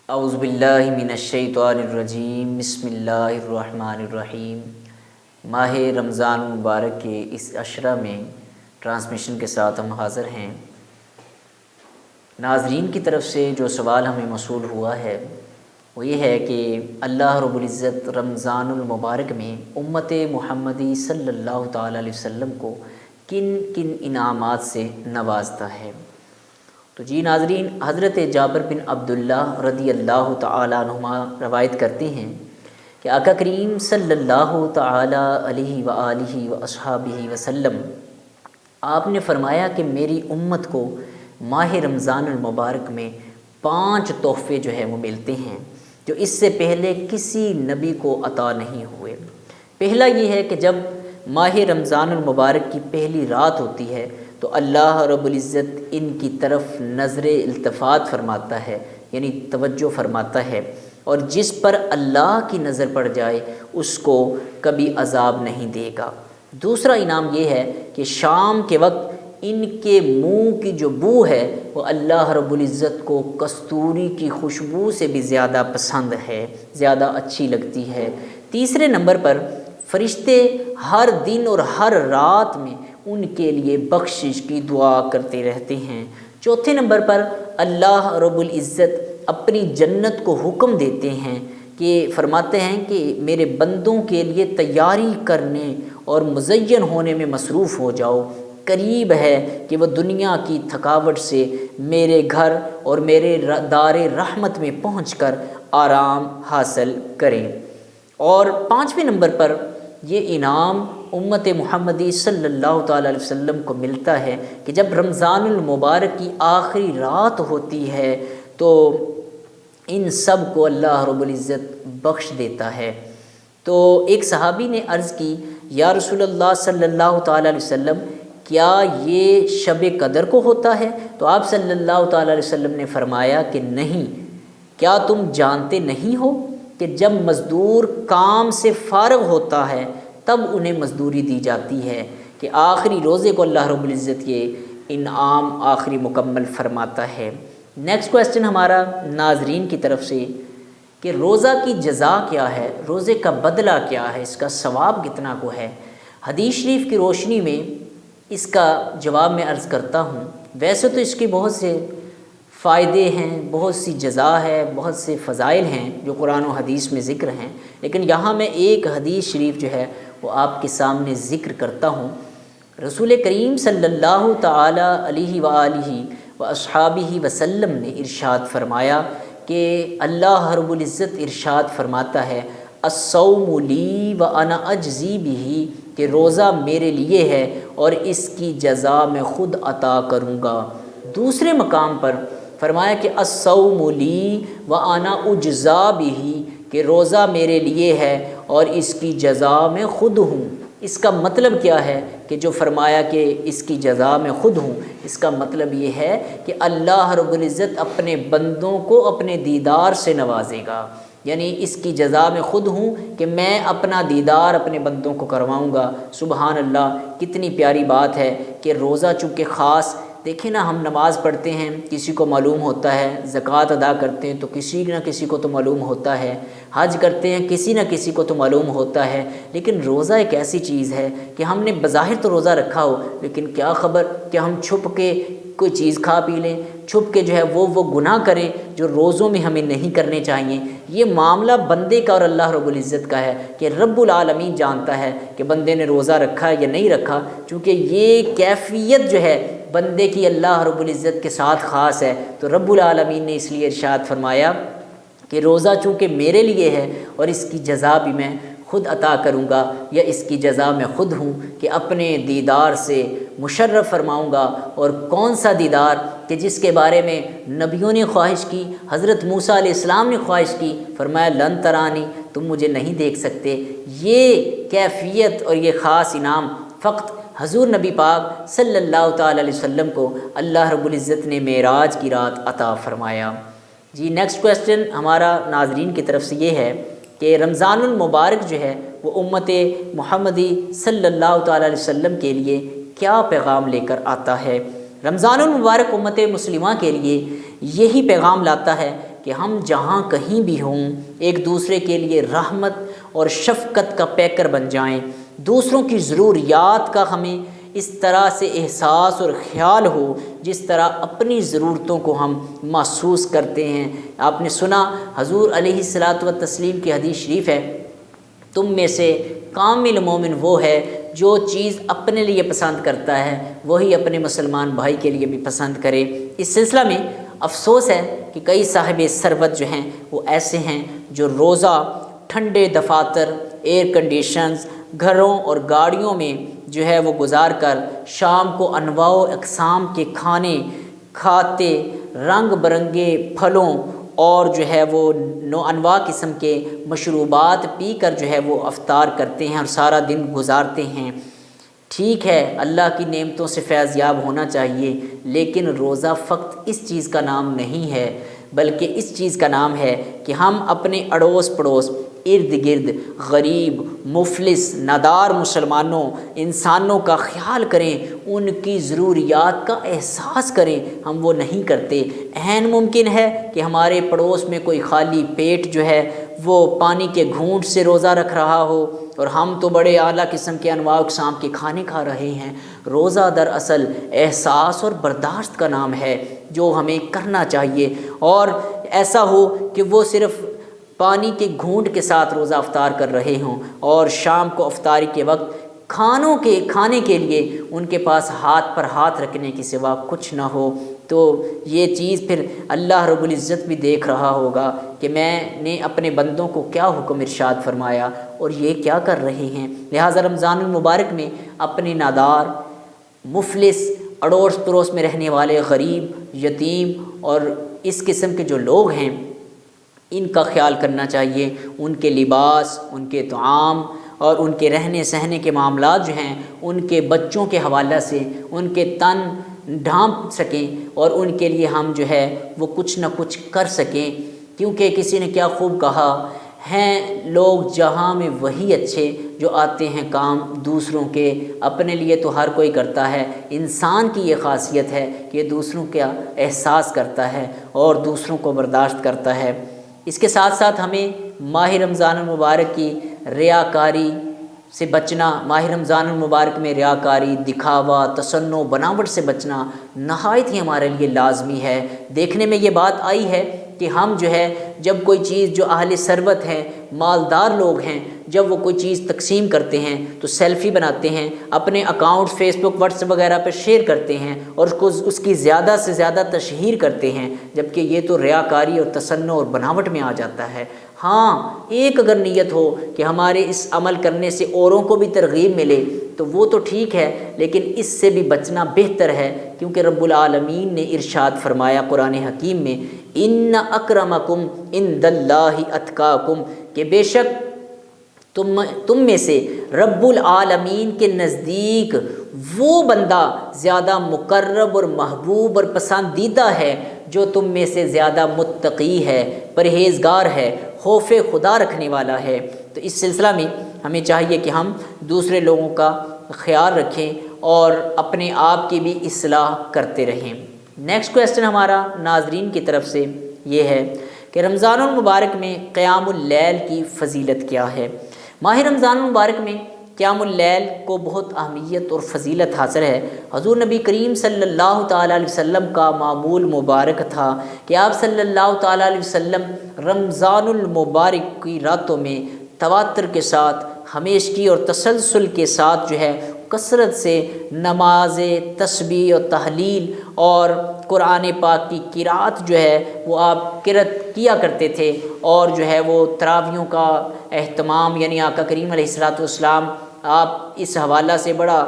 اعوذ باللہ من الشیطان الرجیم، بسم اللہ الرحمن الرحیم۔ ماہ رمضان المبارک کے اس عشرہ میں ٹرانسمیشن کے ساتھ ہم حاضر ہیں۔ ناظرین کی طرف سے جو سوال ہمیں موصول ہوا ہے وہ یہ ہے کہ اللہ رب العزت رمضان المبارک میں امت محمدی صلی اللہ تعالیٰ علیہ وسلم کو کن کن انعامات سے نوازتا ہے۔ تو جی ناظرین، حضرت جابر بن عبداللہ رضی اللہ تعالیٰ عنہما روایت کرتے ہیں کہ آقا کریم صلی اللہ تعالیٰ علیہ وآلہ واصحابہ وسلم آپ نے فرمایا کہ میری امت کو ماہ رمضان المبارک میں 5 تحفے جو ہیں وہ ملتے ہیں جو اس سے پہلے کسی نبی کو عطا نہیں ہوئے۔ پہلا یہ ہے کہ جب ماہ رمضان المبارک کی پہلی رات ہوتی ہے تو اللہ رب العزت ان کی طرف نظر التفات فرماتا ہے، یعنی توجہ فرماتا ہے، اور جس پر اللہ کی نظر پڑ جائے اس کو کبھی عذاب نہیں دے گا۔ دوسرا انعام یہ ہے کہ شام کے وقت ان کے منہ کی جو بو ہے وہ اللہ رب العزت کو کستوری کی خوشبو سے بھی زیادہ پسند ہے، زیادہ اچھی لگتی ہے۔ تیسرے نمبر پر فرشتے ہر دن اور ہر رات میں ان کے لیے بخشش کی دعا کرتے رہتے ہیں۔ چوتھے نمبر پر اللہ رب العزت اپنی جنت کو حکم دیتے ہیں کہ فرماتے ہیں کہ میرے بندوں کے لیے تیاری کرنے اور مزین ہونے میں مصروف ہو جاؤ، قریب ہے کہ وہ دنیا کی تھکاوٹ سے میرے گھر اور میرے دار رحمت میں پہنچ کر آرام حاصل کریں۔ اور 5ویں نمبر پر یہ انعام امت محمدی صلی اللہ تعالیٰ علیہ وسلم کو ملتا ہے کہ جب رمضان المبارک کی آخری رات ہوتی ہے تو ان سب کو اللہ رب العزت بخش دیتا ہے۔ تو ایک صحابی نے عرض کی، یا رسول اللہ صلی اللہ تعالیٰ علیہ وسلم، کیا یہ شب قدر کو ہوتا ہے؟ تو آپ صلی اللہ تعالیٰ علیہ وسلم نے فرمایا کہ نہیں، کیا تم جانتے نہیں ہو کہ جب مزدور کام سے فارغ ہوتا ہے تب انہیں مزدوری دی جاتی ہے، کہ آخری روزے کو اللہ رب العزت یہ انعام آخری مکمل فرماتا ہے۔ نیکسٹ کویسچن ہمارا ناظرین کی طرف سے کہ روزہ کی جزا کیا ہے، روزے کا بدلہ کیا ہے، اس کا ثواب کتنا کو ہے؟ حدیث شریف کی روشنی میں اس کا جواب میں عرض کرتا ہوں۔ ویسے تو اس کے بہت سے فائدے ہیں، بہت سی جزا ہے، بہت سے فضائل ہیں جو قرآن و حدیث میں ذکر ہیں، لیکن یہاں میں ایک حدیث شریف جو ہے وہ آپ کے سامنے ذکر کرتا ہوں۔ رسول کریم صلی اللہ تعالی علیہ وآلہ واصحابہ وسلم نے ارشاد فرمایا کہ اللہ رب العزت ارشاد فرماتا ہے، الصوم لی وانا اجزی بہ، کہ روزہ میرے لیے ہے اور اس کی جزا میں خود عطا کروں گا۔ دوسرے مقام پر فرمایا کہ الصوم لی وانا اجزا بہ، کہ روزہ میرے لیے ہے اور اس کی جزا میں خود ہوں۔ اس کا مطلب کیا ہے کہ جو فرمایا کہ اس کی جزا میں خود ہوں، اس کا مطلب یہ ہے کہ اللہ رب العزت اپنے بندوں کو اپنے دیدار سے نوازے گا، یعنی اس کی جزا میں خود ہوں کہ میں اپنا دیدار اپنے بندوں کو کرواؤں گا۔ سبحان اللہ، کتنی پیاری بات ہے کہ روزہ چونکہ خاص، دیکھیں نا، ہم نماز پڑھتے ہیں کسی کو معلوم ہوتا ہے، زکوٰۃ ادا کرتے ہیں تو کسی نہ کسی کو تو معلوم ہوتا ہے، حج کرتے ہیں کسی نہ کسی کو تو معلوم ہوتا ہے، لیکن روزہ ایک ایسی چیز ہے کہ ہم نے بظاہر تو روزہ رکھا ہو لیکن کیا خبر کہ ہم چھپ کے کوئی چیز کھا پی لیں، چھپ کے جو ہے وہ گناہ کریں جو روزوں میں ہمیں نہیں کرنے چاہیے۔ یہ معاملہ بندے کا اور اللہ رب العزت کا ہے کہ رب العالمین جانتا ہے کہ بندے نے روزہ رکھا یا نہیں رکھا، چونکہ یہ کیفیت جو ہے بندے کی اللہ رب العزت کے ساتھ خاص ہے، تو رب العالمین نے اس لیے ارشاد فرمایا کہ روزہ چونکہ میرے لیے ہے اور اس کی جزا بھی میں خود عطا کروں گا، یا اس کی جزا میں خود ہوں کہ اپنے دیدار سے مشرف فرماؤں گا۔ اور کون سا دیدار کہ جس کے بارے میں نبیوں نے خواہش کی، حضرت موسیٰ علیہ السلام نے خواہش کی، فرمایا لن ترانی، تم مجھے نہیں دیکھ سکتے۔ یہ کیفیت اور یہ خاص انعام فقط حضور نبی پاک صلی اللہ تعالی علیہ وسلم کو اللہ رب العزت نے معراج کی رات عطا فرمایا۔ جی نیکسٹ کویسچن ہمارا ناظرین کی طرف سے یہ ہے کہ رمضان المبارک جو ہے وہ امت محمدی صلی اللہ تعالی علیہ وسلم کے لیے کیا پیغام لے کر آتا ہے؟ رمضان المبارک امت مسلمہ کے لیے یہی پیغام لاتا ہے کہ ہم جہاں کہیں بھی ہوں ایک دوسرے کے لیے رحمت اور شفقت کا پیکر بن جائیں، دوسروں کی ضروریات کا ہمیں اس طرح سے احساس اور خیال ہو جس طرح اپنی ضرورتوں کو ہم محسوس کرتے ہیں۔ آپ نے سنا حضور علیہ الصلاۃ والتسلیم کی حدیث شریف ہے، تم میں سے کامل مومن وہ ہے جو چیز اپنے لیے پسند کرتا ہے وہی اپنے مسلمان بھائی کے لیے بھی پسند کرے۔ اس سلسلہ میں افسوس ہے کہ کئی صاحب ثروت جو ہیں وہ ایسے ہیں جو روزہ ٹھنڈے دفاتر، ایئر کنڈیشنز، گھروں اور گاڑیوں میں جو ہے وہ گزار کر شام کو انواع و اقسام کے کھانے کھاتے، رنگ برنگے پھلوں اور جو ہے وہ نو انواع قسم کے مشروبات پی کر جو ہے وہ افطار کرتے ہیں اور سارا دن گزارتے ہیں۔ ٹھیک ہے، اللہ کی نعمتوں سے فیض یاب ہونا چاہیے، لیکن روزہ فقط اس چیز کا نام نہیں ہے، بلکہ اس چیز کا نام ہے کہ ہم اپنے اڑوس پڑوس، ارد گرد غریب، مفلس، نادار مسلمانوں، انسانوں کا خیال کریں، ان کی ضروریات کا احساس کریں۔ ہم وہ نہیں کرتے۔ عین ممکن ہے کہ ہمارے پڑوس میں کوئی خالی پیٹ جو ہے وہ پانی کے گھونٹ سے روزہ رکھ رہا ہو اور ہم تو بڑے اعلیٰ قسم کے انواع اقسام کے کھانے کھا رہے ہیں۔ روزہ دراصل احساس اور برداشت کا نام ہے جو ہمیں کرنا چاہیے، اور ایسا ہو کہ وہ صرف پانی کے گھونٹ کے ساتھ روزہ افطار کر رہے ہوں اور شام کو افطاری کے وقت کھانے کے لیے ان کے پاس ہاتھ پر ہاتھ رکھنے کے سوا کچھ نہ ہو، تو یہ چیز پھر اللہ رب العزت بھی دیکھ رہا ہوگا کہ میں نے اپنے بندوں کو کیا حکم ارشاد فرمایا اور یہ کیا کر رہے ہیں۔ لہٰذا رمضان المبارک میں اپنے نادار، مفلس، اڑوس پڑوس میں رہنے والے غریب، یتیم اور اس قسم کے جو لوگ ہیں ان کا خیال کرنا چاہیے۔ ان کے لباس، ان کے طعام اور ان کے رہنے سہنے کے معاملات جو ہیں ان کے بچوں کے حوالہ سے ان کے تن ڈھانپ سکیں اور ان کے لیے ہم جو ہے وہ کچھ نہ کچھ کر سکیں، کیونکہ کسی نے کیا خوب کہا ہیں، لوگ جہاں میں وہی اچھے جو آتے ہیں کام دوسروں کے، اپنے لیے تو ہر کوئی کرتا ہے۔ انسان کی یہ خاصیت ہے کہ دوسروں کا احساس کرتا ہے اور دوسروں کو برداشت کرتا ہے۔ اس کے ساتھ ساتھ ہمیں ماہ رمضان المبارک کی ریاکاری سے بچنا، ماہ رمضان المبارک میں ریاکاری، دکھاوا، تصنع، بناوٹ سے بچنا نہایت ہی ہمارے لیے لازمی ہے۔ دیکھنے میں یہ بات آئی ہے کہ ہم جو ہے جب کوئی چیز، جو اہل ثروت ہیں، مالدار لوگ ہیں، جب وہ کوئی چیز تقسیم کرتے ہیں تو سیلفی بناتے ہیں، اپنے اکاؤنٹ فیس بک، واٹس ایپ وغیرہ پر شیئر کرتے ہیں اور اس کی زیادہ سے زیادہ تشہیر کرتے ہیں، جبکہ یہ تو ریاکاری اور تصنع اور بناوٹ میں آ جاتا ہے۔ ہاں، ایک اگر نیت ہو کہ ہمارے اس عمل کرنے سے اوروں کو بھی ترغیب ملے تو وہ تو ٹھیک ہے، لیکن اس سے بھی بچنا بہتر ہے، کیونکہ رب العالمین نے ارشاد فرمایا قرآن حکیم میں، ان اکرمکم عند اللہ اتقاکم، کہ بے شک تم میں سے رب العالمین کے نزدیک وہ بندہ زیادہ مقرب اور محبوب اور پسندیدہ ہے جو تم میں سے زیادہ متقی ہے، پرہیزگار ہے، خوف خدا رکھنے والا ہے۔ تو اس سلسلہ میں ہمیں چاہیے کہ ہم دوسرے لوگوں کا خیال رکھیں اور اپنے آپ کی بھی اصلاح کرتے رہیں۔ نیکسٹ کویسچن ہمارا ناظرین کی طرف سے یہ ہے کہ رمضان المبارک میں قیام اللیل کی فضیلت کیا ہے؟ ماہ رمضان المبارک میں قیام اللیل کو بہت اہمیت اور فضیلت حاصل ہے۔ حضور نبی کریم صلی اللہ تعالیٰ علیہ وسلم کا معمول مبارک تھا کہ آپ صلی اللہ تعالیٰ علیہ وسلم رمضان المبارک کی راتوں میں تواتر کے ساتھ، ہمیشگی اور تسلسل کے ساتھ جو ہے کثرت سے نماز تسبیح اور تحلیل اور قرآن پاک کی قرأت جو ہے وہ آپ قرأت کیا کرتے تھے، اور جو ہے وہ تراویحوں کا اہتمام، یعنی آقا کریم علیہ الصلوۃ والسلام آپ اس حوالہ سے بڑا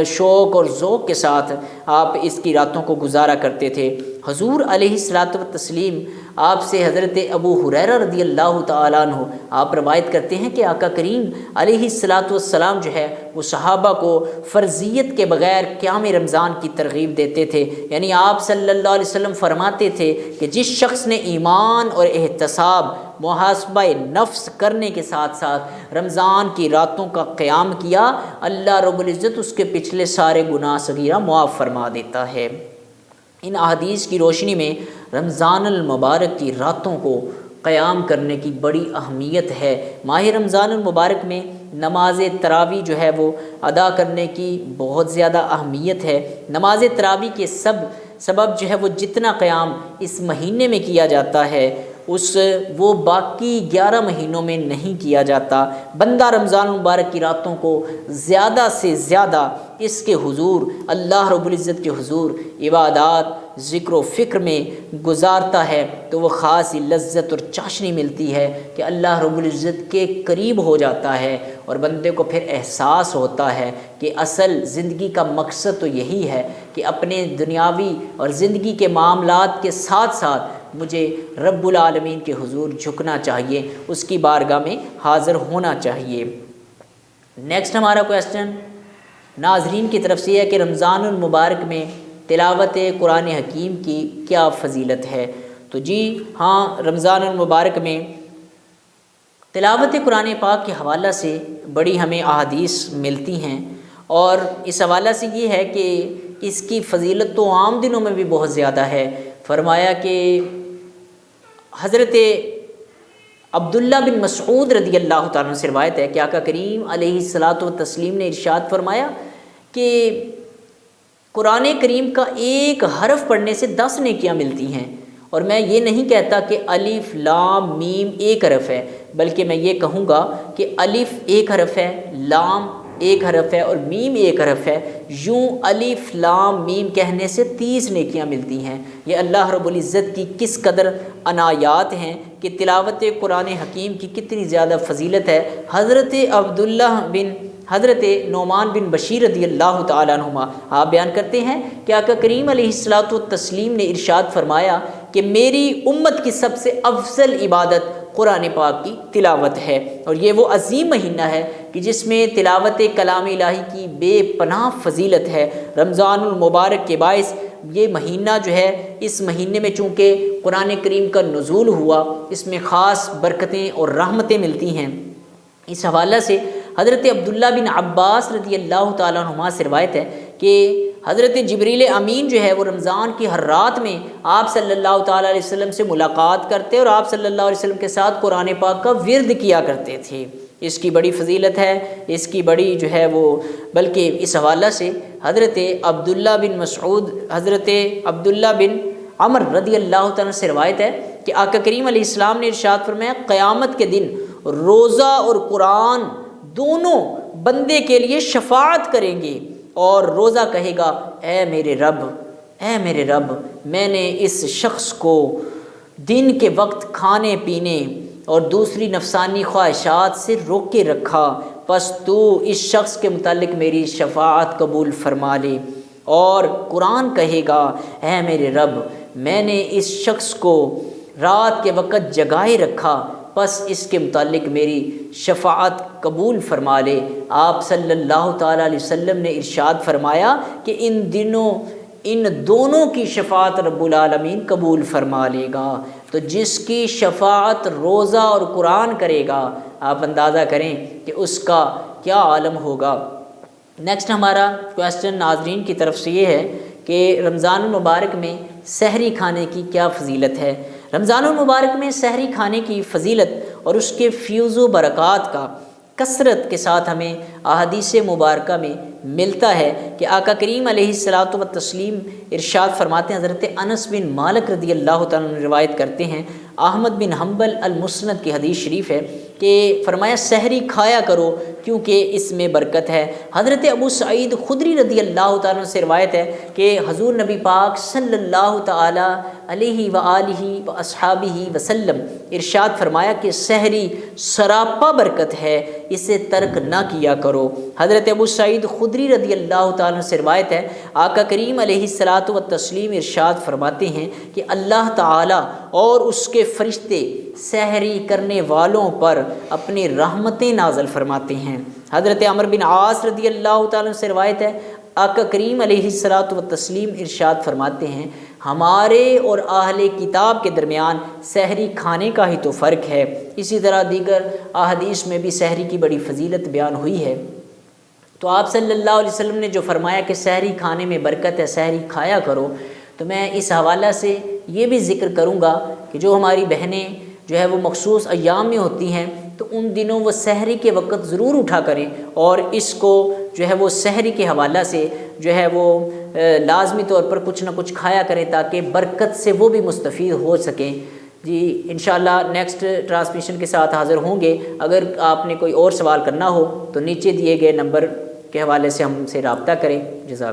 شوق اور ذوق کے ساتھ آپ اس کی راتوں کو گزارا کرتے تھے۔ حضور علیہ الصلوۃ والتسلیم آپ سے حضرت ابو ہریرہ رضی اللہ تعالیٰ عنہ آپ روایت کرتے ہیں کہ آقا کریم علیہ الصلوۃ والسلام جو ہے وہ صحابہ کو فرضیت کے بغیر قیام رمضان کی ترغیب دیتے تھے، یعنی آپ صلی اللہ علیہ وسلم فرماتے تھے کہ جس شخص نے ایمان اور احتساب، محاسبہ نفس کرنے کے ساتھ ساتھ رمضان کی راتوں کا قیام کیا، اللہ رب العزت اس کے پچھلے سارے گناہ صغیرہ معاف فرما دیتا ہے۔ ان احادیث کی روشنی میں رمضان المبارک کی راتوں کو قیام کرنے کی بڑی اہمیت ہے۔ ماہ رمضان المبارک میں نماز تراویح جو ہے وہ ادا کرنے کی بہت زیادہ اہمیت ہے۔ نماز تراویح کے سبب جو ہے وہ جتنا قیام اس مہینے میں کیا جاتا ہے وہ باقی 11 مہینوں میں نہیں کیا جاتا۔ بندہ رمضان المبارک کی راتوں کو زیادہ سے زیادہ اس کے حضور، اللہ رب العزت کے حضور عبادات، ذکر و فکر میں گزارتا ہے تو وہ خاص لذت اور چاشنی ملتی ہے کہ اللہ رب العزت کے قریب ہو جاتا ہے، اور بندے کو پھر احساس ہوتا ہے کہ اصل زندگی کا مقصد تو یہی ہے کہ اپنے دنیاوی اور زندگی کے معاملات کے ساتھ ساتھ مجھے رب العالمین کے حضور جھکنا چاہیے، اس کی بارگاہ میں حاضر ہونا چاہیے۔ نیکسٹ ہمارا کویسچن ناظرین کی طرف سے ہے کہ رمضان المبارک میں تلاوت قرآن حکیم کی کیا فضیلت ہے؟ تو جی ہاں، رمضان المبارک میں تلاوت قرآن پاک کے حوالہ سے بڑی ہمیں احادیث ملتی ہیں، اور اس حوالہ سے یہ ہے کہ اس کی فضیلت تو عام دنوں میں بھی بہت زیادہ ہے۔ فرمایا کہ حضرت عبداللہ بن مسعود رضی اللہ تعالیٰ عنہ سے روایت ہے کہ آقا کریم علیہ الصلاۃ والتسلیم نے ارشاد فرمایا کہ قرآن کریم کا ایک حرف پڑھنے سے 10 نیکیاں ملتی ہیں، اور میں یہ نہیں کہتا کہ الف لام میم ایک حرف ہے، بلکہ میں یہ کہوں گا کہ الف ایک حرف ہے، لام ایک حرف ہے اور میم ایک حرف ہے، یوں الف لام میم کہنے سے 30 نیکیاں ملتی ہیں۔ یہ اللہ رب العزت کی کس قدر عنایات ہیں کہ تلاوت قرآن حکیم کی کتنی زیادہ فضیلت ہے۔ حضرت نعمان بن بشیر رضی اللہ تعالیٰ عنہما آپ بیان کرتے ہیں کہ آقا کریم علیہ الصلاۃ والتسلیم نے ارشاد فرمایا کہ میری امت کی سب سے افضل عبادت قرآن پاک کی تلاوت ہے، اور یہ وہ عظیم مہینہ ہے کہ جس میں تلاوت کلام الہی کی بے پناہ فضیلت ہے۔ رمضان المبارک کے باعث یہ مہینہ جو ہے، اس مہینے میں چونکہ قرآن کریم کا نزول ہوا، اس میں خاص برکتیں اور رحمتیں ملتی ہیں۔ اس حوالہ سے حضرت عبداللہ بن عباس رضی اللہ تعالیٰ عنہما سے روایت ہے کہ حضرت جبریل امین جو ہے وہ رمضان کی ہر رات میں آپ صلی اللہ تعالیٰ علیہ وسلم سے ملاقات کرتے اور آپ صلی اللہ علیہ وسلم کے ساتھ قرآن پاک کا ورد کیا کرتے تھے۔ اس کی بڑی فضیلت ہے، اس کی بڑی جو ہے وہ، بلکہ اس حوالہ سے حضرت عبداللہ بن مسعود، حضرت عبداللہ بن عمر رضی اللہ تعالیٰ سے روایت ہے کہ آقا کریم علیہ السلام نے ارشاد فرمایا قیامت کے دن روزہ اور قرآن دونوں بندے کے لیے شفاعت کریں گے، اور روزہ کہے گا اے میرے رب، میں نے اس شخص کو دن کے وقت کھانے پینے اور دوسری نفسانی خواہشات سے روک کے رکھا، پس تو اس شخص کے متعلق میری شفاعت قبول فرما لے۔ اور قرآن کہے گا اے میرے رب، میں نے اس شخص کو رات کے وقت جگائے رکھا، پس اس کے متعلق میری شفاعت قبول فرما لے۔ آپ صلی اللہ تعالیٰ علیہ وسلم نے ارشاد فرمایا کہ ان دونوں کی شفاعت رب العالمین قبول فرما لے گا۔ تو جس کی شفاعت روزہ اور قرآن کرے گا، آپ اندازہ کریں کہ اس کا کیا عالم ہوگا۔ نیکسٹ ہمارا کویسچن ناظرین کی طرف سے یہ ہے کہ رمضان المبارک میں سحری کھانے کی کیا فضیلت ہے؟ رمضان المبارک میں سحری کھانے کی فضیلت اور اس کے فیوز و برکات کا کثرت کے ساتھ ہمیں احادیث مبارکہ میں ملتا ہے کہ آقا کریم علیہ الصلاۃ والتسلیم ارشاد فرماتے ہیں، حضرت انس بن مالک رضی اللہ تعالیٰ عنہ روایت کرتے ہیں، احمد بن حنبل المسند کی حدیث شریف ہے کہ فرمایا سحری کھایا کرو کیونکہ اس میں برکت ہے۔ حضرت ابو سعید خدری رضی اللہ تعالیٰ عنہ سے روایت ہے کہ حضور نبی پاک صلی اللہ تعالیٰ علیہ وآلہ واصحابہ وسلم ارشاد فرمایا کہ سحری سراپا برکت ہے، اسے ترک نہ کیا کرو۔ حضرت ابو سعید خدری رضی اللہ تعالیٰ عنہ سے روایت ہے، آقا کریم علیہ الصلاۃ والتسلیم ارشاد فرماتے ہیں کہ اللہ تعالیٰ اور اس کے فرشتے سحری کرنے والوں پر اپنی رحمتیں نازل فرماتے ہیں۔ حضرت عمر بن عاص رضی اللہ تعالیٰ عنہ سے روایت ہے، آقا کریم علیہ الصلاۃ والتسلیم ارشاد فرماتے ہیں ہمارے اور اہل کتاب کے درمیان سحری کھانے کا ہی تو فرق ہے۔ اسی طرح دیگر احادیث میں بھی سحری کی بڑی فضیلت بیان ہوئی ہے۔ تو آپ صلی اللہ علیہ وسلم نے جو فرمایا کہ سحری کھانے میں برکت ہے، سحری کھایا کرو، تو میں اس حوالہ سے یہ بھی ذکر کروں گا کہ جو ہماری بہنیں جو ہے وہ مخصوص ایام میں ہوتی ہیں تو ان دنوں وہ سحری کے وقت ضرور اٹھا کریں اور اس کو جو ہے وہ سحری کے حوالہ سے جو ہے وہ لازمی طور پر کچھ نہ کچھ کھایا کریں تاکہ برکت سے وہ بھی مستفید ہو سکیں۔ جی انشاءاللہ نیکسٹ ٹرانسمیشن کے ساتھ حاضر ہوں گے۔ اگر آپ نے کوئی اور سوال کرنا ہو تو نیچے دیے گئے نمبر کے حوالے سے ہم سے رابطہ کریں۔ جزاک